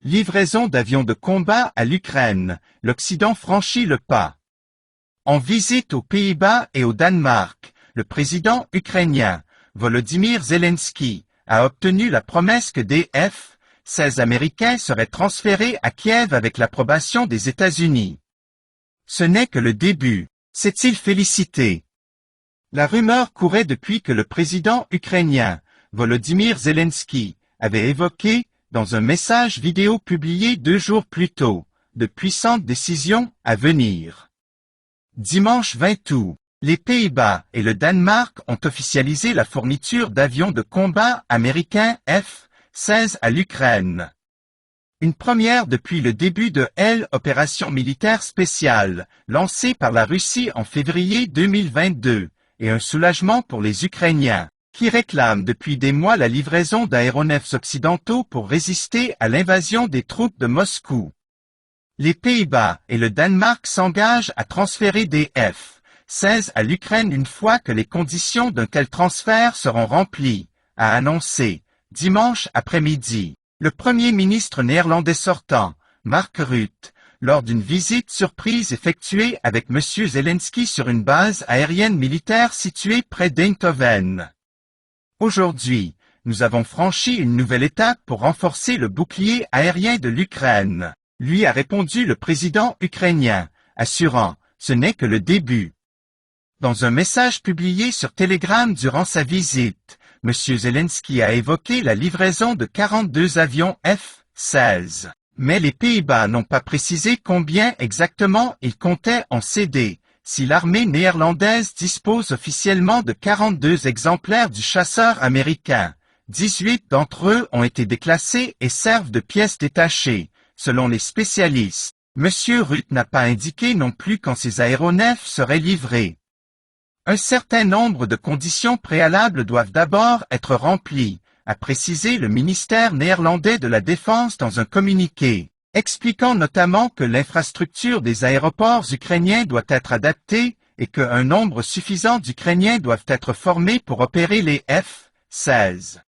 Livraison d'avions de combat à l'Ukraine, l'Occident franchit le pas. En visite aux Pays-Bas et au Danemark, le président ukrainien, Volodymyr Zelensky, a obtenu la promesse que des F-16 américains seraient transférés à Kiev avec l'approbation des États-Unis. Ce n'est que le début, s'est-il félicité. La rumeur courait depuis que le président ukrainien, Volodymyr Zelensky, avait évoqué, dans un message vidéo publié 2 jours plus tôt, de puissantes décisions à venir. Dimanche 20 août, les Pays-Bas et le Danemark ont officialisé la fourniture d'avions de combat américains F-16 à l'Ukraine. Une première depuis le début de l'opération militaire spéciale, lancée par la Russie en février 2022, et un soulagement pour les Ukrainiens, qui réclament depuis des mois la livraison d'aéronefs occidentaux pour résister à l'invasion des troupes de Moscou. Les Pays-Bas et le Danemark s'engagent à transférer des F-16 à l'Ukraine une fois que les conditions d'un tel transfert seront remplies, a annoncé, dimanche après-midi, le Premier ministre néerlandais sortant, Mark Rutte, lors d'une visite surprise effectuée avec M. Zelensky sur une base aérienne militaire située près d'Eindhoven. Aujourd'hui, nous avons franchi une nouvelle étape pour renforcer le bouclier aérien de l'Ukraine, lui a répondu le président ukrainien, assurant « ce n'est que le début ». Dans un message publié sur Telegram durant sa visite, M. Zelensky a évoqué la livraison de 42 avions F-16, mais les Pays-Bas n'ont pas précisé combien exactement ils comptaient en céder. Si l'armée néerlandaise dispose officiellement de 42 exemplaires du chasseur américain, 18 d'entre eux ont été déclassés et servent de pièces détachées, selon les spécialistes. M. Rutte n'a pas indiqué non plus quand ces aéronefs seraient livrés. Un certain nombre de conditions préalables doivent d'abord être remplies, a précisé le ministère néerlandais de la Défense dans un communiqué, expliquant notamment que l'infrastructure des aéroports ukrainiens doit être adaptée et qu'un nombre suffisant d'Ukrainiens doivent être formés pour opérer les F-16.